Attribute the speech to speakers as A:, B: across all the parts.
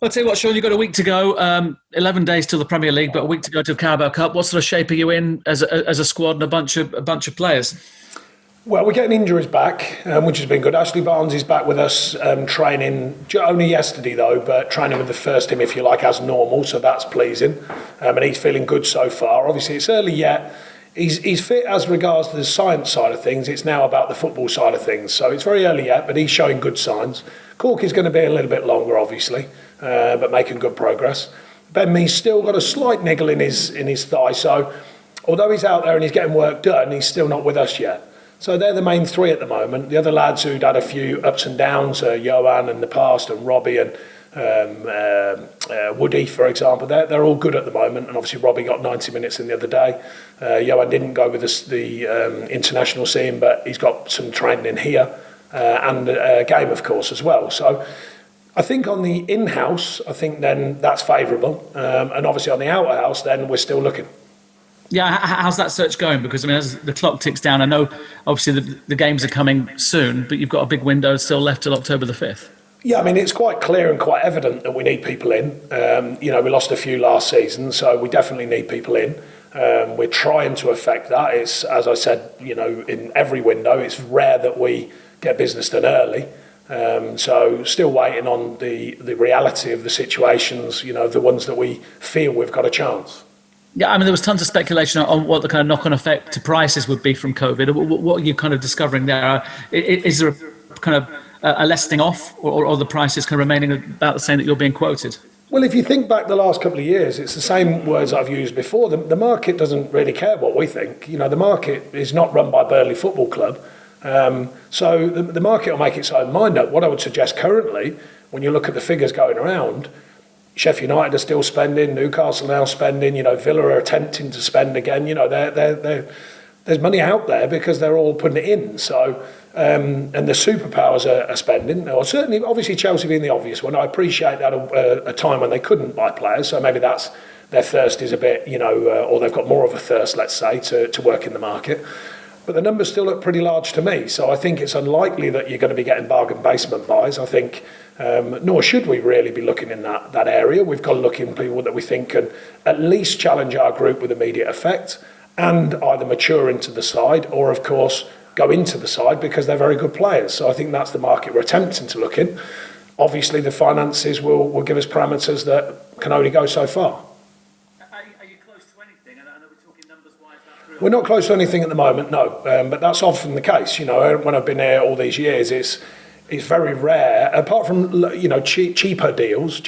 A: I'll tell you what, Sean, you've got a week to go. 11 days till the Premier League, but a week to go to the Carabao Cup. What sort of shape are you in as a squad and a bunch of players?
B: Well, we're getting injuries back, which has been good. Ashley Barnes is back with us, training only yesterday though, but training with the first team, if you like, as normal. So that's pleasing, and he's feeling good so far. Obviously, it's early yet. He's fit as regards to the science side of things. It's now about the football side of things. So it's very early yet, but he's showing good signs. Cork is going to be a little bit longer, obviously, but making good progress. Ben Mee's still got a slight niggle in his thigh. So although he's out there and he's getting work done, he's still not with us yet. So they're the main three at the moment. The other lads who'd had a few ups and downs, Johan in the past and Robbie and Woody, for example, they're all good at the moment. And obviously Robbie got 90 minutes in the other day. Johan didn't go with the international scene, but he's got some training in here and a game, of course, as well. So I think on the in-house, I think then that's favourable. And obviously on the out-house, then we're still looking.
A: Yeah, how's that search going? Because, I mean, as the clock ticks down, I know obviously the games are coming soon, but you've got a big window still left till October the 5th.
B: Yeah, I mean, it's quite clear and quite evident that we need people in. We lost a few last season, so we definitely need people in. We're trying to affect that. It's, as I said, in every window, it's rare that we get business done early. So still waiting on the reality of the situations, the ones that we feel we've got a chance.
A: Yeah, I mean, there was tons of speculation on what the kind of knock-on effect to prices would be from COVID. What are you kind of discovering there? Is there a kind of a lessening off, or the prices kind of remaining about the same that you're being quoted?
B: Well, if you think back the last couple of years, it's the same words I've used before. The market doesn't really care what we think. The market is not run by Burnley Football Club. So the market will make its own mind up. What I would suggest currently, when you look at the figures going around, Sheffield United are still spending, Newcastle now spending, Villa are attempting to spend again. There's money out there because they're all putting it in. So, and the superpowers are spending. Or certainly, obviously, Chelsea being the obvious one. I appreciate that a time when they couldn't buy players. So maybe that's their thirst is a bit, or they've got more of a thirst, let's say, to work in the market. But the numbers still look pretty large to me. So I think it's unlikely that you're going to be getting bargain basement buys. I think, nor should we really be looking in that area. We've got to look in people that we think can at least challenge our group with immediate effect and either mature into the side or, of course, go into the side because they're very good players. So I think that's the market we're attempting to look in. Obviously, the finances will give us parameters that can only go so far. We're not close to anything at the moment, no. But that's often the case. When I've been here all these years, it's very rare. Apart from cheaper deals,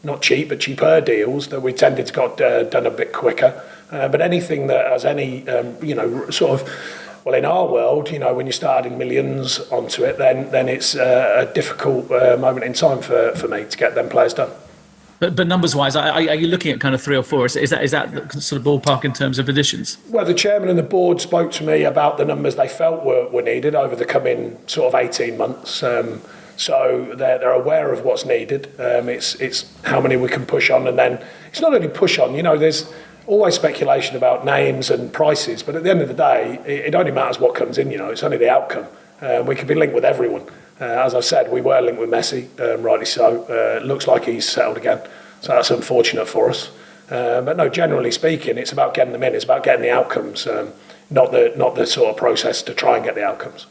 B: not cheap, but cheaper deals that we tended to got done a bit quicker. But anything that has any, in our world, when you start adding millions onto it, then it's a difficult moment in time for me to get them players done.
A: But numbers-wise, are you looking at kind of 3 or 4? Is that the sort of ballpark in terms of additions?
B: Well, the chairman and the board spoke to me about the numbers they felt were needed over the coming sort of 18 months. So they're aware of what's needed. It's how many we can push on, and then it's not only push on. There's always speculation about names and prices, but at the end of the day, it only matters what comes in. It's only the outcome. We could be linked with everyone. As I've said, we were linked with Messi, rightly so. It looks like he's settled again, so that's unfortunate for us. But no, generally speaking, it's about getting them in. It's about getting the outcomes, not the sort of process to try and get the outcomes.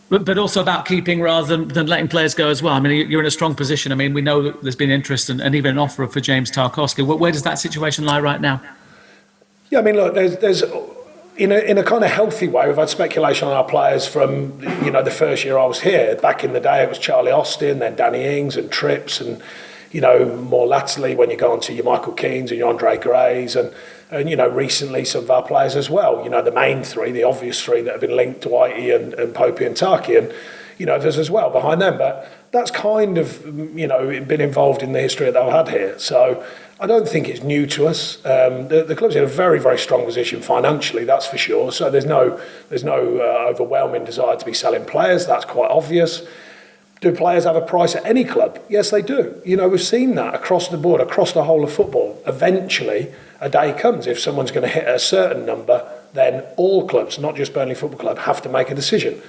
A: But also about keeping rather than letting players go as well. I mean, you're in a strong position. I mean, we know that there's been interest and even an offer for James Tarkowski. Where does that situation lie right now?
B: Yeah, I mean, look, there's in a kind of healthy way, we've had speculation on our players from, the first year I was here. Back in the day, it was Charlie Austin, then Danny Ings and Trips, and, more latterly when you go on to your Michael Keanes and your Andre Greys, and recently some of our players as well. The main three, the obvious three that have been linked, Whitey and Popey and Taki, and, there's as well behind them. But that's kind of, been involved in the history that I've had here. So I don't think it's new to us. The club's in a very, very strong position financially, that's for sure. So there's no overwhelming desire to be selling players. That's quite obvious. Do players have a price at any club? Yes, they do. We've seen that across the board, across the whole of football. Eventually, a day comes. If someone's going to hit a certain number, then all clubs, not just Burnley Football Club, have to make a decision.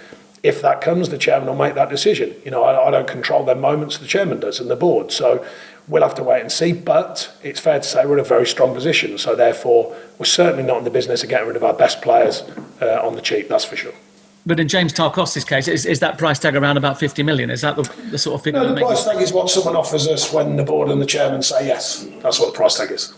B: if that comes, the chairman will make that decision. I don't control their moments, the chairman does and the board. So we'll have to wait and see, but it's fair to say we're in a very strong position. So therefore, we're certainly not in the business of getting rid of our best players on the cheap, that's for sure.
A: But in James Tarkowski's case, is that price tag around about 50 million? Is that the sort of figure?
B: No, the price tag is what someone offers us when the board and the chairman say yes. That's what the price tag is.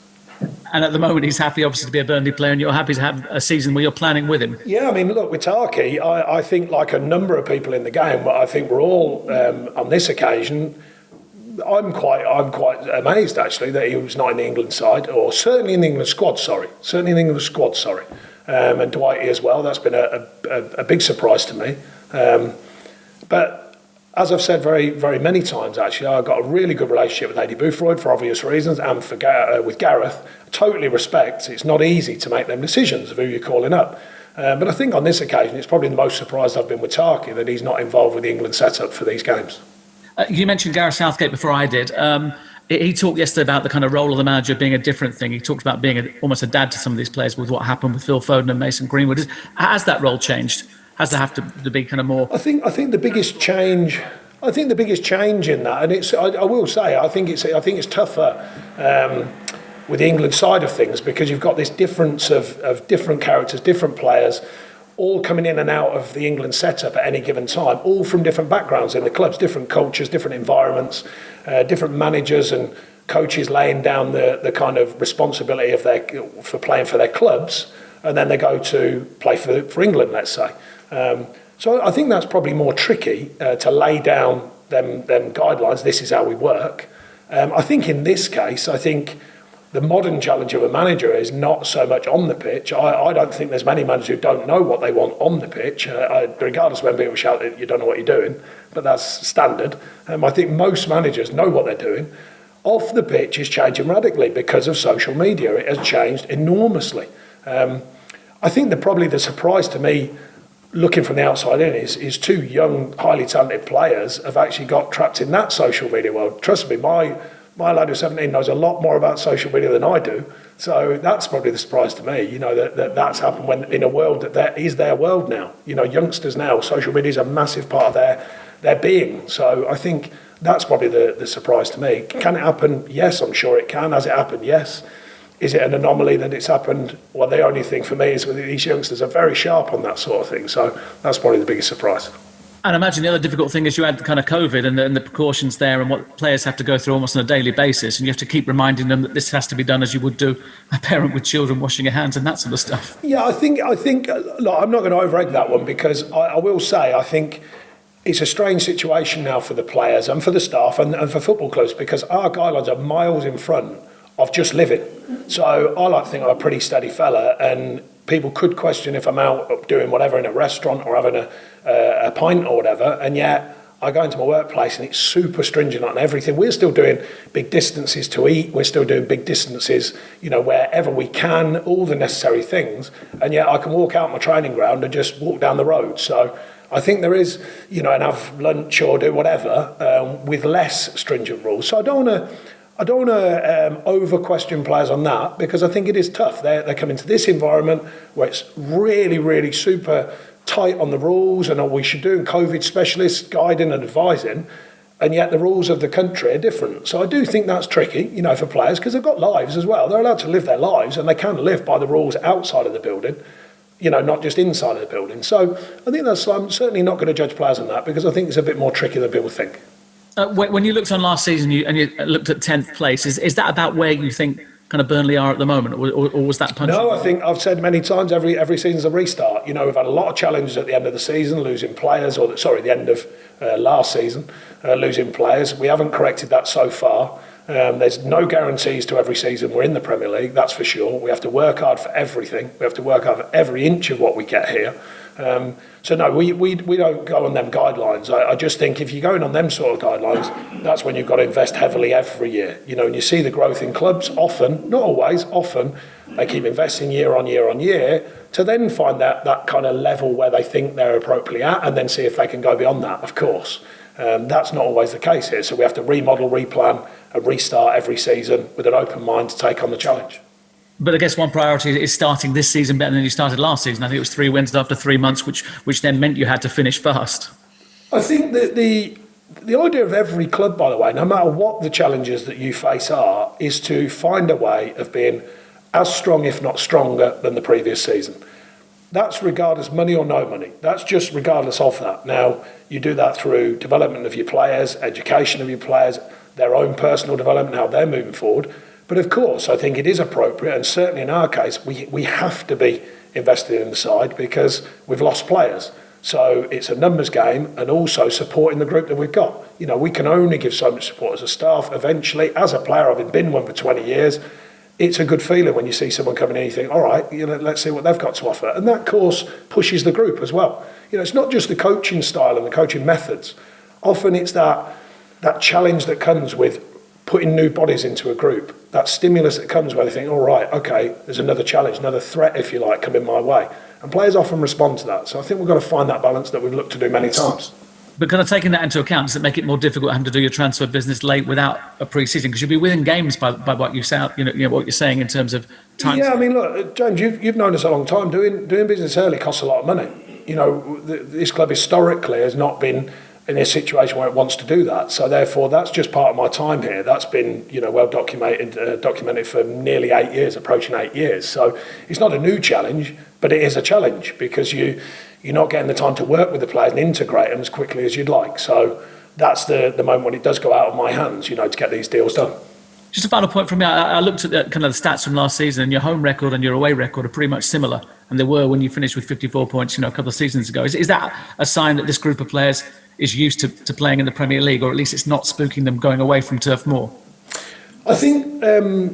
A: And at the moment, he's happy, obviously, to be a Burnley player, and you're happy to have a season where you're planning with him.
B: Yeah, I mean, look, with Tarky, I think like a number of people in the game, but I think we're all, on this occasion, I'm quite amazed, actually, that he was not in the England side, or certainly in the England squad, sorry. And Dwighty as well. That's been a big surprise to me. But as I've said very, very many times, actually, I've got a really good relationship with Adi Boothroyd for obvious reasons, and with Gareth. I totally respect it's not easy to make them decisions of who you're calling up. But I think on this occasion, it's probably the most surprised I've been with Tarky that he's not involved with the England setup for these games.
A: You mentioned Gareth Southgate before I did. He talked yesterday about the kind of role of the manager being a different thing. He talked about being almost a dad to some of these players with what happened with Phil Foden and Mason Greenwood. Has that role changed? Has there have to be kind of more?
B: I think the biggest change. I think the biggest change in that, and it's. I will say, I think it's tougher with the England side of things because you've got this difference of different characters, different players, all coming in and out of the England setup at any given time, all from different backgrounds in the clubs, different cultures, different environments, different managers and coaches laying down the kind of responsibility for playing for their clubs, and then they go to play for England, let's say. So I think that's probably more tricky to lay down them guidelines. This is how we work. I think in this case, the modern challenge of a manager is not so much on the pitch. I don't think there's many managers who don't know what they want on the pitch, regardless of when people shout that you don't know what you're doing, but that's standard. I think most managers know what they're doing. Off the pitch is changing radically because of social media. It has changed enormously. I think probably the surprise to me, looking from the outside in, is two young, highly talented players have actually got trapped in that social media world. Trust me, my lad who's 17 knows a lot more about social media than I do. So that's probably the surprise to me, that's happened when in a world that is their world now. Youngsters now, social media is a massive part of their being. So I think that's probably the surprise to me. Can it happen? Yes, I'm sure it can. Has it happened? Yes. Is it an anomaly that it's happened? Well, the only thing for me is that these youngsters are very sharp on that sort of thing. So that's probably the biggest surprise.
A: And I imagine the other difficult thing is you had the kind of COVID and the precautions there and what players have to go through almost on a daily basis. And you have to keep reminding them that this has to be done as you would do a parent with children washing your hands and that sort of stuff.
B: Yeah, I think look, I'm not going to over-egg that one because I will say I think it's a strange situation now for the players and for the staff and for football clubs because our guidelines are miles in front of just living. So I like to think I'm a pretty steady fella, and people could question if I'm out doing whatever in a restaurant or having a pint or whatever, and yet I go into my workplace and it's super stringent on everything. We're still doing big distances to eat, we're still doing big distances, wherever we can, all the necessary things, and yet I can walk out my training ground and just walk down the road. So I think there is, and have lunch or do whatever with less stringent rules. So I don't want to over-question players on that because I think it is tough. They come into this environment where it's really, really super tight on the rules and all we should do, and COVID specialists guiding and advising, and yet the rules of the country are different. So I do think that's tricky, for players because they've got lives as well. They're allowed to live their lives and they can live by the rules outside of the building, not just inside of the building. So I think I'm certainly not going to judge players on that because I think it's a bit more tricky than people think.
A: When you looked on last season and you looked at 10th place, is that about where you think kind of Burnley are at the moment, or was that punching?
B: No, I think I've said many times every season's a restart. We've had a lot of challenges at the end of the season, losing players, the end of last season, losing players. We haven't corrected that so far. There's no guarantees to every season we're in the Premier League, that's for sure. We have to work hard for everything. We have to work hard for every inch of what we get here. So no, we don't go on them guidelines. I just think if you're going on them sort of guidelines, that's when you've got to invest heavily every year. And you see the growth in clubs often, not always, often, they keep investing year on year on year to then find that kind of level where they think they're appropriately at and then see if they can go beyond that, of course. That's not always the case here. So we have to remodel, replan and restart every season with an open mind to take on the challenge.
A: But I guess one priority is starting this season better than you started last season. I think it was 3 wins after 3 months, which then meant you had to finish fast.
B: I think that the idea of every club, by the way, no matter what the challenges that you face are, is to find a way of being as strong, if not stronger, than the previous season. That's regardless money or no money. That's just regardless of that. Now, you do that through development of your players, education of your players, their own personal development, how they're moving forward. But of course, I think it is appropriate, and certainly in our case, we have to be invested in the side because we've lost players. So it's a numbers game, and also supporting the group that we've got. You know, we can only give so much support as a staff. Eventually, as a player, having been one for 20 years, it's a good feeling when you see someone coming in and you think, all right, you know, let's see what they've got to offer. And that, of course, pushes the group as well. You know, it's not just the coaching style and the coaching methods. Often it's that challenge that comes with putting new bodies into a group, that stimulus that comes where they think, all right, okay, there's another challenge, another threat, if you like, coming my way. And players often respond to that. So I think we've got to find that balance that we've looked to do many times.
A: But kind of taking that into account, does it make it more difficult having to do your transfer business late without a pre-season? Because you'll be winning games by what you sound, you know what you're saying in terms of time.
B: Yeah, I mean, look, James, you've known us a long time. Doing business early costs a lot of money. You know, this club historically has not been in a situation where it wants to do that. So therefore, that's just part of my time here. That's been, you know, well documented for nearly 8 years, approaching 8 years. So it's not a new challenge, but it is a challenge because you're not getting the time to work with the players and integrate them as quickly as you'd like. So that's the moment when it does go out of my hands, you know, to get these deals done.
A: Just a final point from me. I looked at kind of the stats from last season, and your home record and your away record are pretty much similar, and they were when you finished with 54 points, you know, a couple of seasons ago. Is that a sign that this group of players is used to playing in the Premier League, or at least it's not spooking them going away from Turf Moor?
B: I think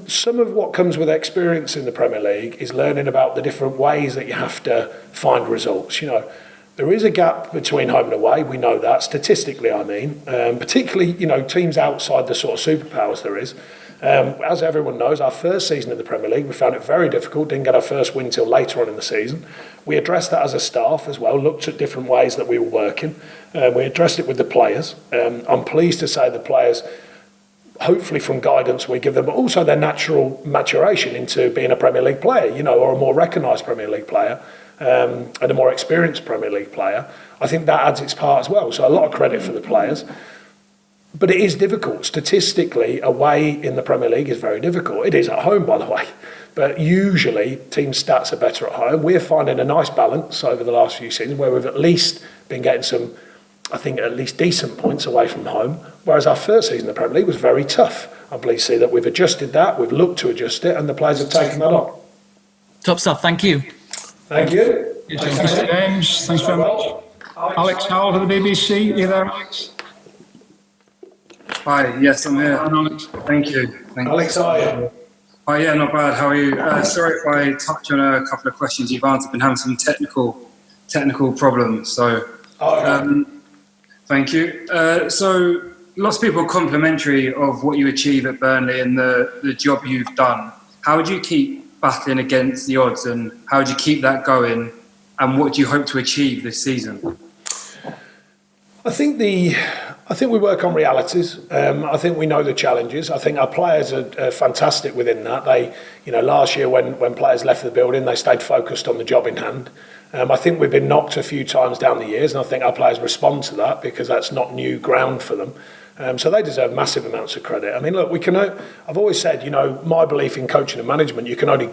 B: some of what comes with experience in the Premier League is learning about the different ways that you have to find results. You know, there is a gap between home and away. We know that statistically. I mean, particularly, you know, teams outside the sort of superpowers there is. As everyone knows, our first season in the Premier League, we found it very difficult, didn't get our first win till later on in the season. We addressed that as a staff as well, looked at different ways that we were working. We addressed it with the players. I'm pleased to say the players, hopefully from guidance we give them, but also their natural maturation into being a Premier League player, you know, or a more recognised Premier League player, and a more experienced Premier League player. I think that adds its part as well. So a lot of credit for the players. But it is difficult. Statistically, away in the Premier League is very difficult. It is at home, by the way. But usually, team stats are better at home. We're finding a nice balance over the last few seasons where we've at least been getting some, I think, at least decent points away from home. Whereas our first season in the Premier League was very tough. I'm pleased to see that we've adjusted that, we've looked to adjust it, and the players have taken that on.
A: Top stuff. Thank you.
B: Thank you.
C: Thanks, James. Thanks very much. Alex Howard of the BBC. Are you there, Alex?
D: Hi, yes, I'm here.
C: Hi, Alex.
D: Thank you.
B: Alex, how are you?
D: Hi, yeah, not bad. How are you? Sorry if I touch on a couple of questions you've answered. Been having some technical problems, so thank you. So lots of people are complimentary of what you achieve at Burnley and the job you've done. How would you keep battling against the odds, and how would you keep that going, and what do you hope to achieve this season?
B: I think we work on realities. I think we know the challenges. I think our players are fantastic within that. They, you know, last year when players left the building, they stayed focused on the job in hand. I think we've been knocked a few times down the years, and I think our players respond to that because that's not new ground for them. So they deserve massive amounts of credit. I mean, look, I've always said, you know, my belief in coaching and management, you can only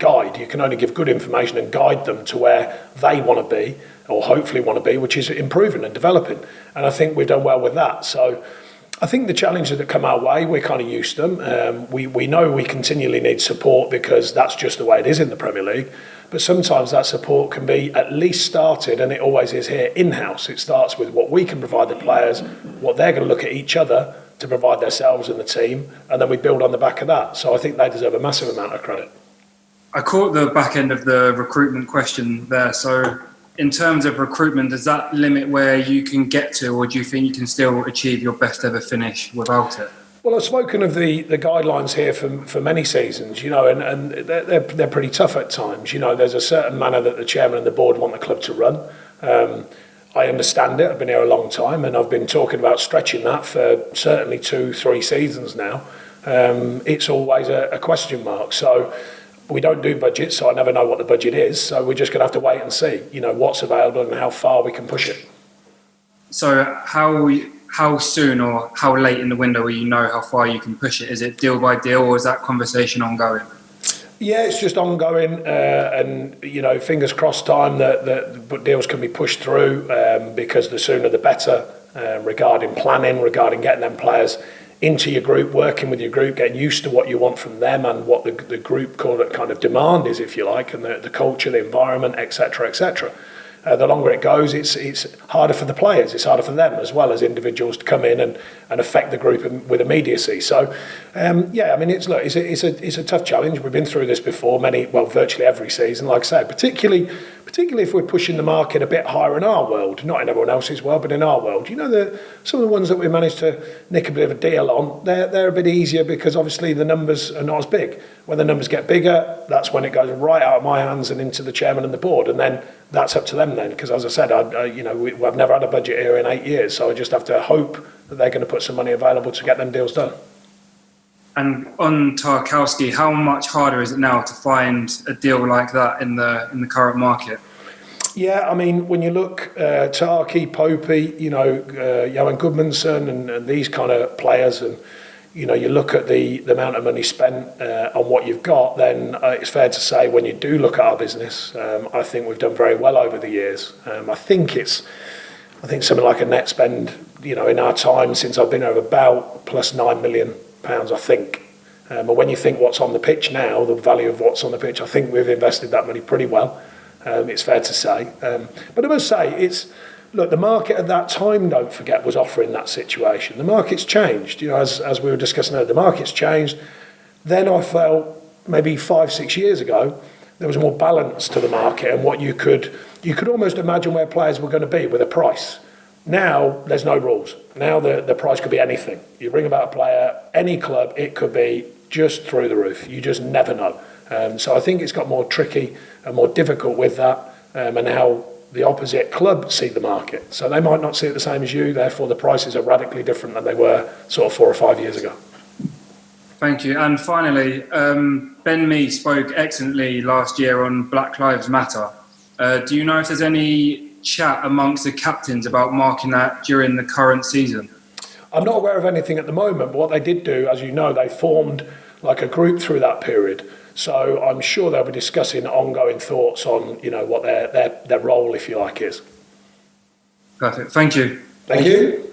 B: give good information and guide them to where they want to be, or hopefully want to be, which is improving and developing. And I think we've done well with that. So I think the challenges that come our way, we're kind of used to them. We know we continually need support because that's just the way it is in the Premier League. But sometimes that support can be at least started, and it always is here, in-house. It starts with what we can provide the players, what they're going to look at each other to provide themselves and the team, and then we build on the back of that. So I think they deserve a massive amount of credit.
D: I caught the back end of the recruitment question there. So in terms of recruitment, does that limit where you can get to, or do you think you can still achieve your best ever finish without it?
B: Well, I've spoken of the guidelines here for many seasons, you know, and they're pretty tough at times. You know, there's a certain manner that the chairman and the board want the club to run. I understand it. I've been here a long time, and I've been talking about stretching that for certainly 2-3 seasons now. It's always a question mark. So we don't do budgets, so I never know what the budget is. So we're just going to have to wait and see, what's available and how far we can push it.
D: So how soon or how late in the window will you know how far you can push it? Is it deal by deal, or is that conversation ongoing?
B: Yeah, it's just ongoing, and fingers crossed time that deals can be pushed through, because the sooner the better, regarding planning, regarding getting them players into your group, working with your group, getting used to what you want from them and what the group kind of demand is, if you like, and the culture, the environment, etc., etc. The longer it goes, it's harder for the players. It's harder for them as well as individuals to come in and affect the group with immediacy. So, it's a tough challenge. We've been through this before, virtually every season. Like I said, particularly if we're pushing the market a bit higher in our world, not in everyone else's world, but in our world. Some of the ones that we managed to nick a bit of a deal on, they're a bit easier because obviously the numbers are not as big. When the numbers get bigger, that's when it goes right out of my hands and into the chairman and the board, and then that's up to them then. Because as I said, I've never had a budget here in 8 years, so I just have to hope that they're going to put some money available to get them deals done.
D: And on Tarkowski, how much harder is it now to find a deal like that in the current market?
B: Yeah, I mean, when you look, Tarky, Popey, Johan Goodmanson and these kind of players, and you look at the amount of money spent on what you've got, then it's fair to say when you do look at our business, I think we've done very well over the years. I think something like a net spend, in our time since I've been here, of about plus £9 million, I think. But when you think what's on the pitch now, the value of what's on the pitch, I think we've invested that money pretty well. It's fair to say. But I must say, the market at that time, don't forget, was offering that situation. The market's changed. As we were discussing earlier, the market's changed. Then I felt maybe 5-6 years ago, there was more balance to the market and what you could almost imagine where players were going to be with a price. Now, there's no rules. Now the price could be anything. You ring about a player, any club, it could be just through the roof. You just never know. So I think it's got more tricky and more difficult with that, and how the opposite club see the market. So they might not see it the same as you, therefore the prices are radically different than they were sort of 4 or 5 years ago.
D: Thank you. And finally, Ben Mee spoke excellently last year on Black Lives Matter. Do you know if there's any chat amongst the captains about marking that during the current season?
B: I'm not aware of anything at the moment, but what they did do, as you know, they formed like a group through that period. So I'm sure they'll be discussing ongoing thoughts on, what their role, if you like, is.
D: Perfect. Thank you.
B: Thank you.